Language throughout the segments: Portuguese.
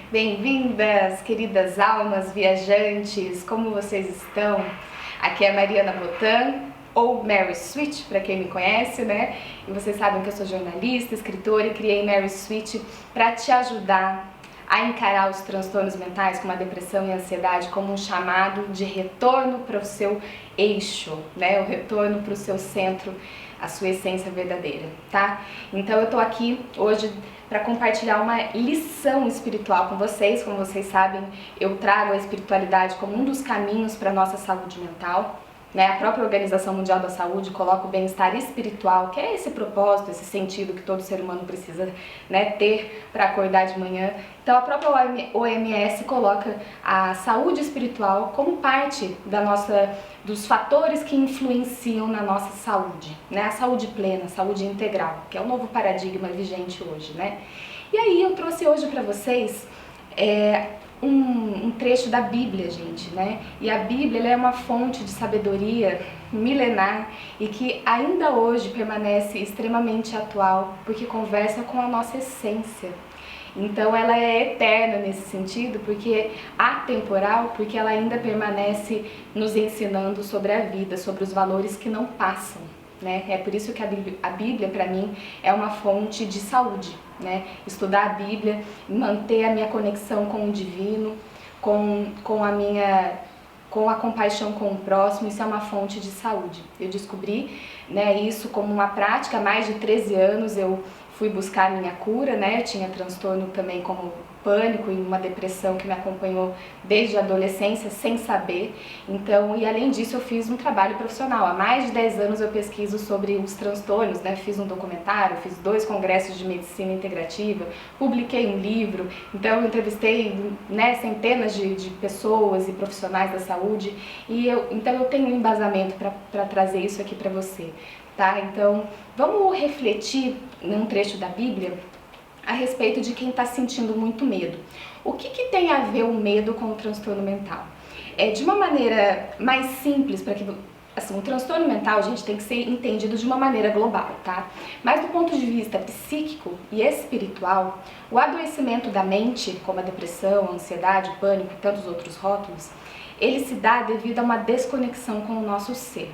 Bem-vindas, queridas almas viajantes, como vocês estão? Aqui é a Mariana Botan, ou Mary Sweet, para quem me conhece, né? E vocês sabem que eu sou jornalista, escritora e criei Mary Sweet para te ajudar a encarar os transtornos mentais, como a depressão e a ansiedade, como um chamado de retorno para o seu eixo, né? O retorno para o seu centro, a sua essência verdadeira, tá? Então eu tô aqui hoje para compartilhar uma lição espiritual com vocês. Como vocês sabem, eu trago a espiritualidade como um dos caminhos para a nossa saúde mental, né? A própria Organização Mundial da Saúde coloca o bem-estar espiritual, que é esse propósito, esse sentido que todo ser humano precisa, né, ter para acordar de manhã. Então a própria OMS coloca a saúde espiritual como parte dos fatores que influenciam na nossa saúde, né? A saúde plena, a saúde integral, que é o novo paradigma vigente hoje, né? E aí eu trouxe hoje para vocês um trecho da Bíblia, gente, né? E a Bíblia, ela é uma fonte de sabedoria milenar e que ainda hoje permanece extremamente atual, porque conversa com a nossa essência. Então ela é eterna nesse sentido, porque atemporal, porque ela ainda permanece nos ensinando sobre a vida, sobre os valores que não passam, né? É por isso que a Bíblia para mim é uma fonte de saúde, né? Estudar a Bíblia, manter a minha conexão com o divino, com a compaixão com o próximo, isso é uma fonte de saúde. Eu descobri, né, isso como uma prática. Há mais de 13 anos eu fui buscar a minha cura, né? Eu tinha transtorno também como pânico e uma depressão que me acompanhou desde a adolescência sem saber. Então, e além disso, eu fiz um trabalho profissional. Há mais de 10 anos eu pesquiso sobre os transtornos, né? Fiz um documentário, fiz 2 congressos de medicina integrativa, publiquei um livro. Então, eu entrevistei, né, centenas de pessoas e profissionais da saúde. Então, eu tenho um embasamento para trazer isso aqui para você. Tá? Então, vamos refletir num trecho da Bíblia a respeito de quem está sentindo muito medo. O que tem a ver o medo com o transtorno mental? De uma maneira mais simples, para que assim, o transtorno mental, gente, tem que ser entendido de uma maneira global, tá? Mas do ponto de vista psíquico e espiritual, o adoecimento da mente, como a depressão, a ansiedade, o pânico e tantos outros rótulos, ele se dá devido a uma desconexão com o nosso ser.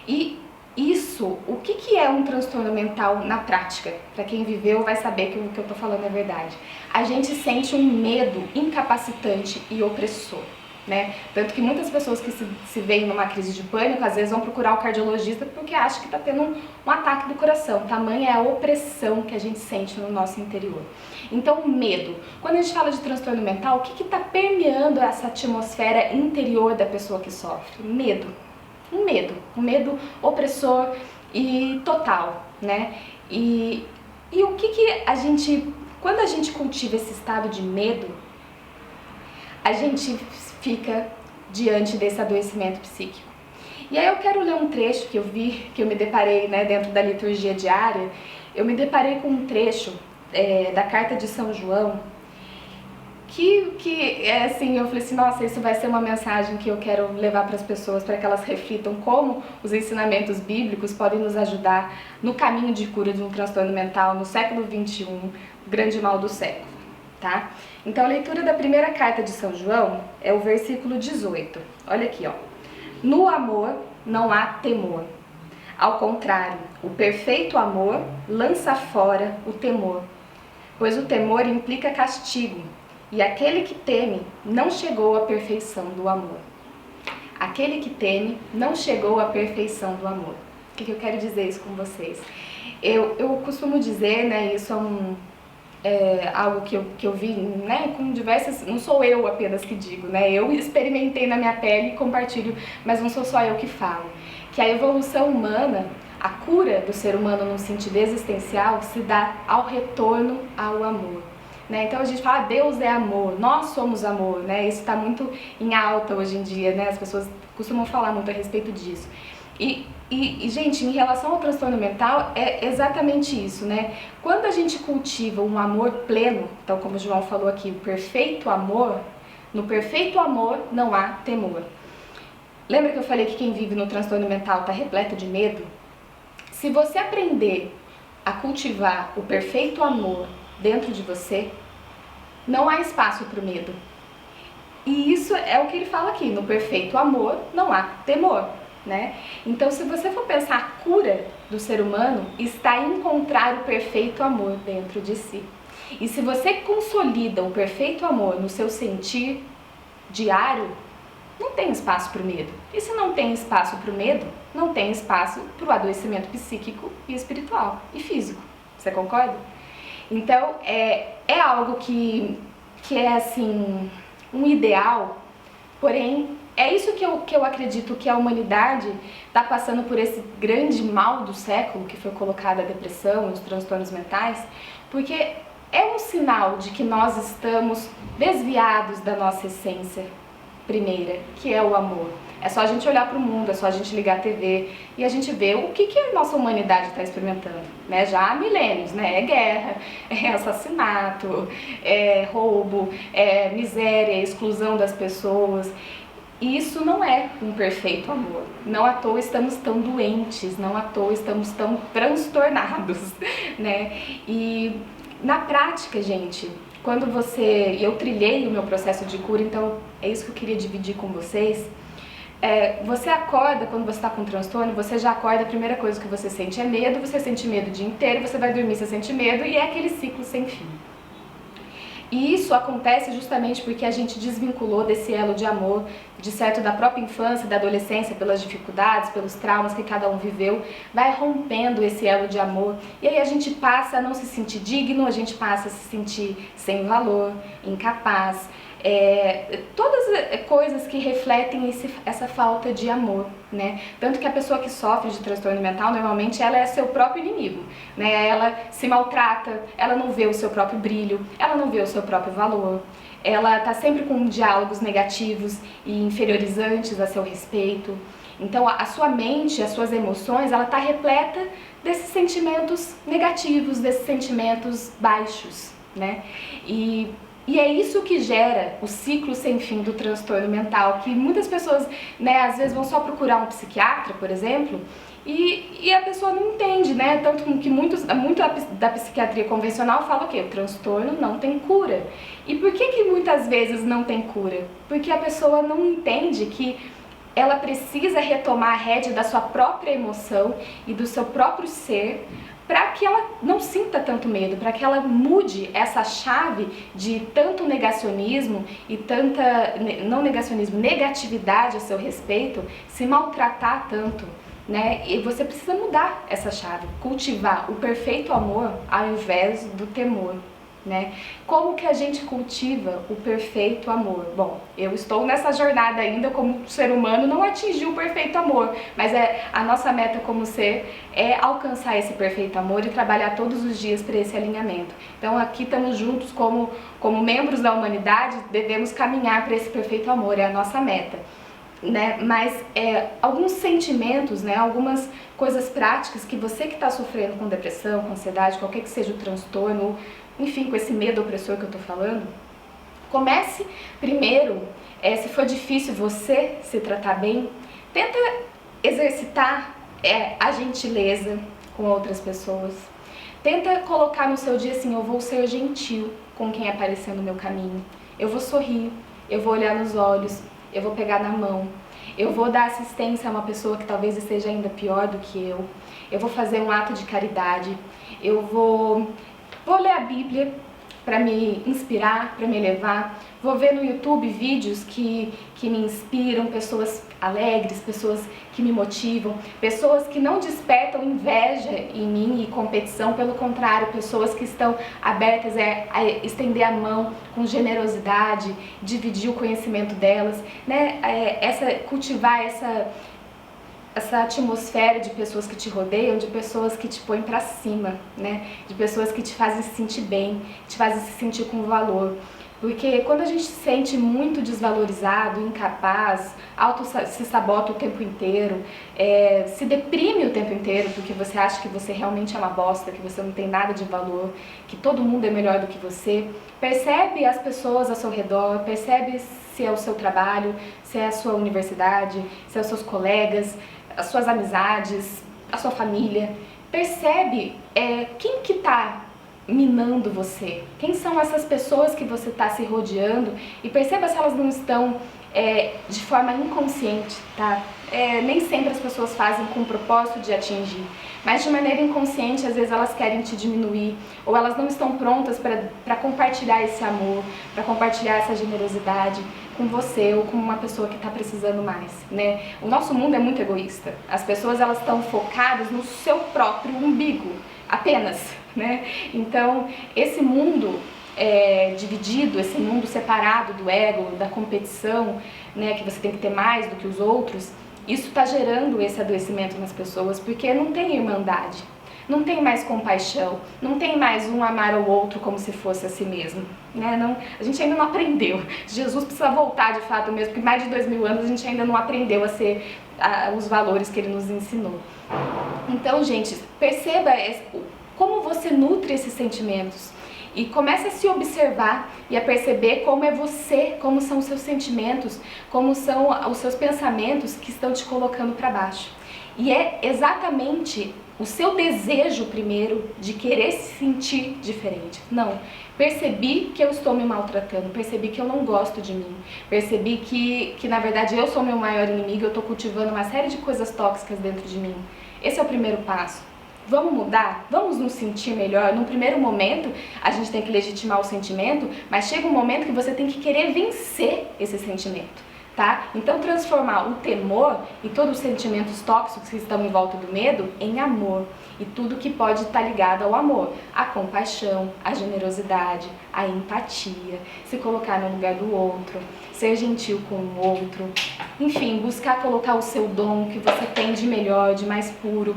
E isso, o que é um transtorno mental na prática? Para quem viveu vai saber que o que eu estou falando é verdade. A gente sente um medo incapacitante e opressor, né? Tanto que muitas pessoas que se veem numa crise de pânico, às vezes vão procurar o cardiologista porque acham que está tendo um ataque do coração. Tamanha é a opressão que a gente sente no nosso interior. Então, o medo. Quando a gente fala de transtorno mental, o que está permeando essa atmosfera interior da pessoa que sofre? Medo. Um medo opressor e total, né? E o que a gente, quando a gente cultiva esse estado de medo, a gente fica diante desse adoecimento psíquico. E aí eu quero ler um trecho que eu vi, que eu me deparei, né, dentro da liturgia diária. Eu me deparei com um trecho da carta de São João, que assim, eu falei assim, nossa, isso vai ser uma mensagem que eu quero levar para as pessoas, para que elas reflitam como os ensinamentos bíblicos podem nos ajudar no caminho de cura de um transtorno mental no século XXI, o grande mal do século, tá? Então a leitura da primeira carta de São João é o versículo 18, olha aqui, ó. No amor não há temor, ao contrário, o perfeito amor lança fora o temor, pois o temor implica castigo. E aquele que teme não chegou à perfeição do amor. Aquele que teme não chegou à perfeição do amor. O que eu quero dizer isso com vocês? Eu costumo dizer, né, isso é algo que eu vi, né, com diversas... Não sou eu apenas que digo, né, eu experimentei na minha pele e compartilho, mas não sou só eu que falo. Que a evolução humana, a cura do ser humano no sentido existencial, se dá ao retorno ao amor. Né? Então a gente fala, Deus é amor, nós somos amor, né? Isso está muito em alta hoje em dia, né? As pessoas costumam falar muito a respeito disso. E gente, em relação ao transtorno mental, é exatamente isso, né? Quando a gente cultiva um amor pleno, então como o João falou aqui, o perfeito amor, no perfeito amor não há temor. Lembra que eu falei que quem vive no transtorno mental está repleto de medo? Se você aprender a cultivar o perfeito amor dentro de você, não há espaço para o medo. E isso é o que ele fala aqui, no perfeito amor não há temor, né? Então, se você for pensar, a cura do ser humano está em encontrar o perfeito amor dentro de si. E se você consolida o perfeito amor no seu sentir diário, não tem espaço para o medo. E se não tem espaço para o medo, não tem espaço para o adoecimento psíquico e espiritual e físico. Você concorda? Então, é algo que é assim, um ideal, porém, é isso que eu acredito que a humanidade está passando por esse grande mal do século, que foi colocada a depressão e os transtornos mentais, porque é um sinal de que nós estamos desviados da nossa essência primeira, que é o amor. É só a gente olhar para o mundo, é só a gente ligar a TV e a gente vê o que a nossa humanidade está experimentando, né? Já há milênios, né? É guerra, é assassinato, é roubo, é miséria, é exclusão das pessoas. E isso não é um perfeito amor. Não à toa estamos tão doentes, não à toa estamos tão transtornados, né? E na prática, gente, quando eu trilhei o meu processo de cura, então é isso que eu queria dividir com vocês. Você acorda, quando você está com transtorno, você já acorda, a primeira coisa que você sente é medo, você sente medo o dia inteiro, você vai dormir, você sente medo, e é aquele ciclo sem fim. E isso acontece justamente porque a gente desvinculou desse elo de amor, de certo, da própria infância, da adolescência, pelas dificuldades, pelos traumas que cada um viveu, vai rompendo esse elo de amor, e aí a gente passa a não se sentir digno, a gente passa a se sentir sem valor, incapaz, todas coisas que refletem essa falta de amor, né? Tanto que a pessoa que sofre de transtorno mental, normalmente ela é seu próprio inimigo, né? Ela se maltrata, ela não vê o seu próprio brilho, ela não vê o seu próprio valor, ela tá sempre com diálogos negativos e inferiorizantes a seu respeito. Então a sua mente, as suas emoções, ela tá repleta desses sentimentos negativos, desses sentimentos baixos, né? E é isso que gera o ciclo sem fim do transtorno mental, que muitas pessoas, né, às vezes vão só procurar um psiquiatra, por exemplo, e a pessoa não entende, né? Tanto que muito da psiquiatria convencional fala o quê? O transtorno não tem cura. E por que muitas vezes não tem cura? Porque a pessoa não entende que ela precisa retomar a rédea da sua própria emoção e do seu próprio ser, para que ela não sinta tanto medo, para que ela mude essa chave de tanto negacionismo e tanta, não negacionismo, negatividade a seu respeito, se maltratar tanto, né? E você precisa mudar essa chave, cultivar o perfeito amor ao invés do temor, né? Como que a gente cultiva o perfeito amor? Bom, eu estou nessa jornada ainda como ser humano, não atingi o perfeito amor, mas a nossa meta como ser é alcançar esse perfeito amor e trabalhar todos os dias para esse alinhamento. Então aqui estamos juntos como membros da humanidade, devemos caminhar para esse perfeito amor, é a nossa meta, né? Mas alguns sentimentos, né? Algumas coisas práticas que você que está sofrendo com depressão, com ansiedade, qualquer que seja o transtorno, enfim, com esse medo opressor que eu tô falando, comece primeiro, se for difícil você se tratar bem, tenta exercitar a gentileza com outras pessoas. Tenta colocar no seu dia assim, eu vou ser gentil com quem aparecer no meu caminho. Eu vou sorrir, eu vou olhar nos olhos, eu vou pegar na mão, eu vou dar assistência a uma pessoa que talvez esteja ainda pior do que eu vou fazer um ato de caridade, eu vou ler a Bíblia para me inspirar, para me elevar. Vou ver no YouTube vídeos que me inspiram, pessoas alegres, pessoas que me motivam, pessoas que não despertam inveja em mim e competição, pelo contrário, pessoas que estão abertas a estender a mão com generosidade, dividir o conhecimento delas, né? Cultivar essa atmosfera de pessoas que te rodeiam, de pessoas que te põem pra cima, né? De pessoas que te fazem se sentir bem, te fazem se sentir com valor. Porque quando a gente se sente muito desvalorizado, incapaz, se sabota o tempo inteiro, se deprime o tempo inteiro porque você acha que você realmente é uma bosta, que você não tem nada de valor, que todo mundo é melhor do que você, percebe as pessoas ao seu redor, percebe se é o seu trabalho, se é a sua universidade, se é os seus colegas, as suas amizades, a sua família, percebe quem que tá minando você? Quem são essas pessoas que você está se rodeando? E perceba se elas não estão de forma inconsciente, tá? Nem sempre as pessoas fazem com o propósito de atingir, mas de maneira inconsciente, às vezes elas querem te diminuir, ou elas não estão prontas para compartilhar esse amor, para compartilhar essa generosidade com você ou com uma pessoa que está precisando mais, né? O nosso mundo é muito egoísta. As pessoas, elas estão focadas no seu próprio umbigo, apenas, né? Então, esse mundo dividido, esse mundo separado do ego, da competição, né, que você tem que ter mais do que os outros, isso está gerando esse adoecimento nas pessoas, porque não tem irmandade, não tem mais compaixão, não tem mais um amar ao outro como se fosse a si mesmo, né? Não, a gente ainda não aprendeu. Jesus precisa voltar de fato mesmo, porque mais de 2000 anos a gente ainda não aprendeu a ser os valores que ele nos ensinou. Então, gente, perceba como você nutre esses sentimentos. E comece a se observar e a perceber como é você, como são os seus sentimentos, como são os seus pensamentos que estão te colocando para baixo. E é exatamente o seu desejo primeiro de querer se sentir diferente. Não, percebi que eu estou me maltratando, percebi que eu não gosto de mim, percebi que na verdade eu sou meu maior inimigo, eu estou cultivando uma série de coisas tóxicas dentro de mim. Esse é o primeiro passo. Vamos mudar? Vamos nos sentir melhor? No primeiro momento, a gente tem que legitimar o sentimento, mas chega um momento que você tem que querer vencer esse sentimento, tá? Então, transformar o temor e todos os sentimentos tóxicos que estão em volta do medo em amor. E tudo que pode estar ligado ao amor. A compaixão, a generosidade, a empatia, se colocar no lugar do outro, ser gentil com o outro. Enfim, buscar colocar o seu dom que você tem de melhor, de mais puro,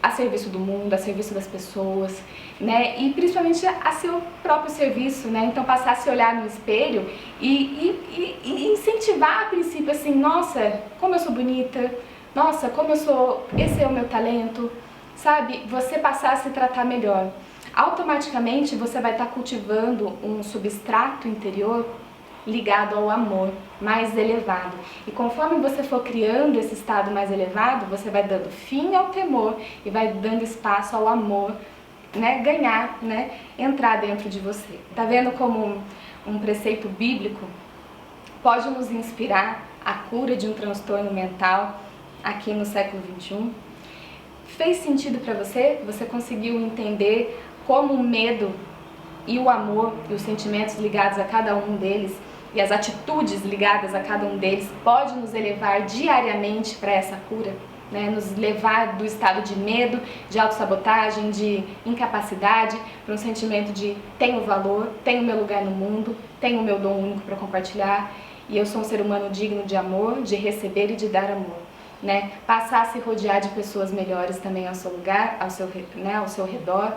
a serviço do mundo, a serviço das pessoas, né? E principalmente a seu próprio serviço, né? Então passar a se olhar no espelho e incentivar a princípio assim, nossa, como eu sou bonita, nossa, como eu sou, esse é o meu talento, sabe? Você passar a se tratar melhor. Automaticamente você vai estar cultivando um substrato interior ligado ao amor mais elevado. E conforme você for criando esse estado mais elevado, você vai dando fim ao temor e vai dando espaço ao amor, né, ganhar, né, entrar dentro de você. Tá vendo como um preceito bíblico pode nos inspirar a cura de um transtorno mental aqui no século XXI? Fez sentido para você? Você conseguiu entender como o medo e o amor e os sentimentos ligados a cada um deles e as atitudes ligadas a cada um deles pode nos elevar diariamente para essa cura, né? Nos levar do estado de medo, de autossabotagem, de incapacidade, para um sentimento de tenho valor, tenho meu lugar no mundo, tenho o meu dom único para compartilhar e eu sou um ser humano digno de amor, de receber e de dar amor, né? Passar a se rodear de pessoas melhores também ao seu lugar, ao seu redor.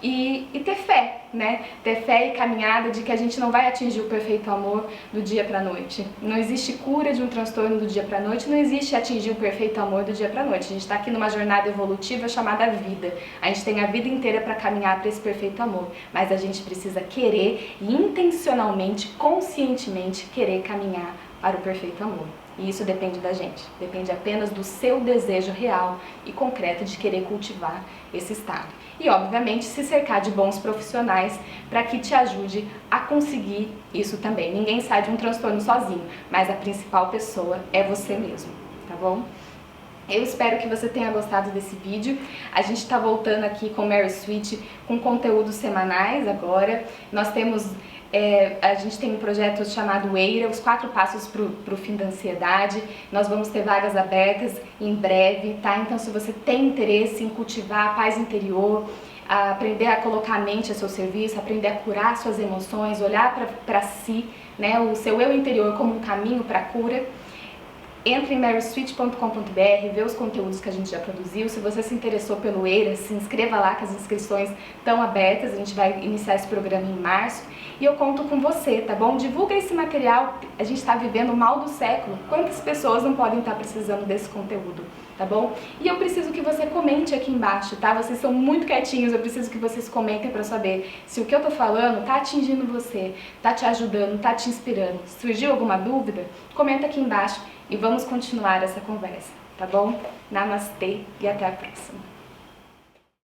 E ter fé, né? Ter fé e caminhada de que a gente não vai atingir o perfeito amor do dia pra noite. Não existe cura de um transtorno do dia pra noite, não existe atingir o perfeito amor do dia pra noite. A gente está aqui numa jornada evolutiva chamada vida. A gente tem a vida inteira para caminhar para esse perfeito amor, mas a gente precisa querer e intencionalmente, conscientemente querer caminhar para o perfeito amor. E isso depende da gente, depende apenas do seu desejo real e concreto de querer cultivar esse estado. E, obviamente, se cercar de bons profissionais para que te ajude a conseguir isso também. Ninguém sai de um transtorno sozinho, mas a principal pessoa é você mesmo, tá bom? Eu espero que você tenha gostado desse vídeo. A gente está voltando aqui com Mary Sweet com conteúdos semanais agora. Nós temos... a gente tem um projeto chamado EIRA, os 4 passos para o fim da ansiedade. Nós vamos ter vagas abertas em breve, tá? Então, se você tem interesse em cultivar a paz interior, a aprender a colocar a mente a seu serviço, aprender a curar suas emoções, olhar para si, né, o seu eu interior como um caminho para a cura, entre em marysweet.com.br, vê os conteúdos que a gente já produziu. Se você se interessou pelo EIRA, se inscreva lá que as inscrições estão abertas. A gente vai iniciar esse programa em março e eu conto com você, tá bom? Divulga esse material, a gente está vivendo o mal do século. Quantas pessoas não podem estar precisando desse conteúdo, tá bom? E eu preciso que você comente aqui embaixo, tá? Vocês são muito quietinhos, eu preciso que vocês comentem para saber se o que eu tô falando tá atingindo você, tá te ajudando, tá te inspirando. Surgiu alguma dúvida? Comenta aqui embaixo e vamos continuar essa conversa, tá bom? Namastê e até a próxima.